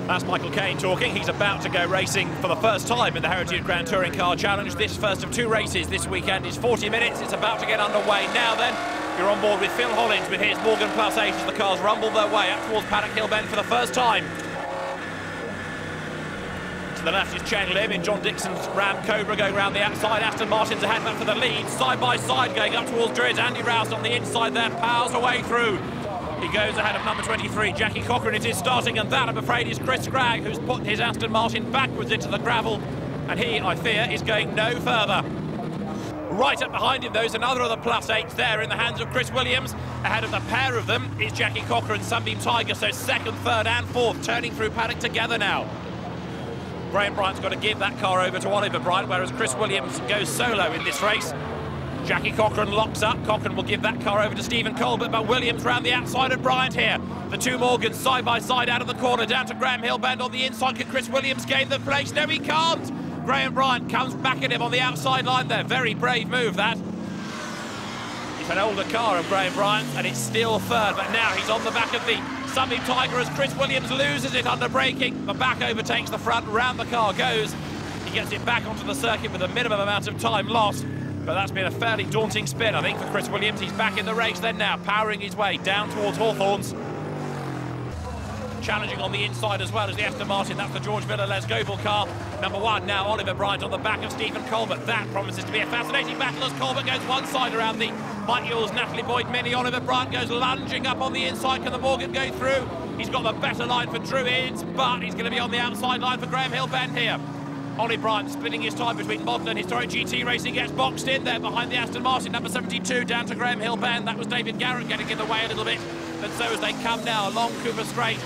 That's Michael Caine talking. He's about to go racing for the first time in the Heritage Grand Touring Car Challenge. This first of two races this weekend is 40 minutes. It's about to get underway now then. You're on board with Phil Hollins with his Morgan Plus 8 as the cars rumble their way up towards Paddock Hill Bend for the first time. To the left is Chen Lim in John Dixon's Ram Cobra going around the outside. Aston Martin's ahead back for the lead. Side by side going up towards Druids. Andy Rouse on the inside there, powers away through. He goes ahead of number 23, Jackie Cochran. It is starting, and that, I'm afraid, is Chris Scragg, who's put his Aston Martin backwards into the gravel, and he, I fear, is going no further. Right up behind him, though, is another of the plus 8s there in the hands of Chris Williams. Ahead of the pair of them is Jackie Cochran, Sunbeam Tiger, so second, third and fourth turning through paddock together now. Graham Bryant's got to give that car over to Oliver Bryant, whereas Chris Williams goes solo in this race. Jackie Cochran locks up. Cochran will give that car over to Stephen Colbert, but Williams round the outside of Bryant here. The two Morgans side by side out of the corner down to Graham Hill Bend on the inside. Can Chris Williams gain the place? No, he can't. Graham Bryant comes back at him on the outside line there. Very brave move, that. It's an older car of Graham Bryant, and it's still third, but now he's on the back of the Sunbeam Tiger as Chris Williams loses it under braking. The back overtakes the front, round the car goes. He gets it back onto the circuit with a minimum amount of time lost. But that's been a fairly daunting spin, I think, for Chris Williams. He's back in the race then now, powering his way down towards Hawthorns. Challenging on the inside as well as the Aston Martin. That's the George Miller Les Goebel car. Number one now, Oliver Bryant on the back of Stephen Colbert. That promises to be a fascinating battle as Colbert goes one side around the Mike Yule's Natalie Boyd Mini. Oliver Bryant goes lunging up on the inside. Can the Morgan go through? He's got the better line for Druids, but he's going to be on the outside line for Graham Hill Bend here. Ollie Bryant splitting his time between modern and historic GT racing, gets boxed in there behind the Aston Martin, number 72, down to Graham Hill Bend. That was David Garrett getting in the way a little bit, but so as they come now along Cooper Straight,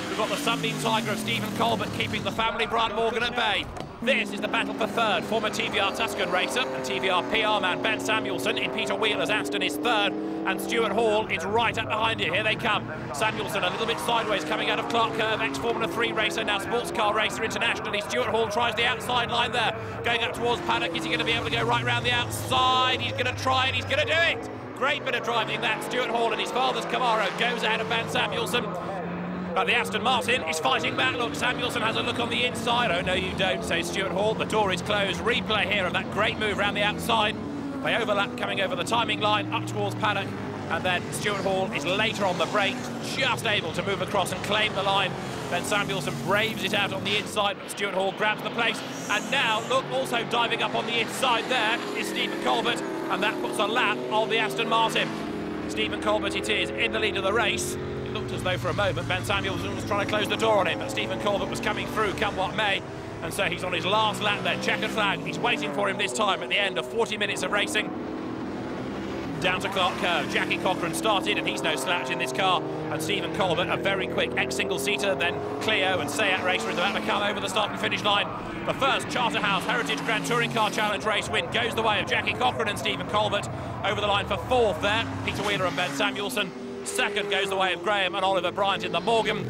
we've got the Sunbeam Tiger of Stephen Colbert keeping the family Bryant Morgan at bay. This is the battle for third. Former TVR Tuscan racer and TVR PR man Ben Samuelson in Peter Wheeler's Aston is third, and Stuart Hall is right up behind it. Here they come. Samuelson a little bit sideways coming out of Clark Curve, ex-Formula 3 racer, now sports car racer internationally. Stuart Hall tries the outside line there, going up towards paddock. Is he going to be able to go right round the outside? He's going to try and he's going to do it. Great bit of driving that. Stuart Hall and his father's Camaro goes ahead of Ben Samuelson. But the Aston Martin is fighting back. Look, Samuelson has a look on the inside. Oh, no, you don't, says Stuart Hall. The door is closed. Replay here of that great move around the outside. They overlap coming over the timing line up towards paddock. And then Stuart Hall is later on the brakes, just able to move across and claim the line. Then Samuelson braves it out on the inside, but Stuart Hall grabs the place. And now, look, also diving up on the inside there is Stephen Colbert. And that puts a lap on the Aston Martin. Stephen Colbert it is in the lead of the race. It looked as though for a moment Ben Samuelson was trying to close the door on him, but Stephen Colbert was coming through, come what may. And so he's on his last lap there, checkered flag. He's waiting for him this time at the end of 40 minutes of racing. Down to Clark Curve, Jackie Cochran started, and he's no slouch in this car. And Stephen Colbert, a very quick ex-single-seater, then Clio and Seat racer, is about to come over the start and finish line. The first Charterhouse Heritage Grand Touring Car Challenge race win goes the way of Jackie Cochran and Stephen Colbert. Over the line for fourth there, Peter Wheeler and Ben Samuelson. Second goes the way of Graham and Oliver Bryant in the Morgan.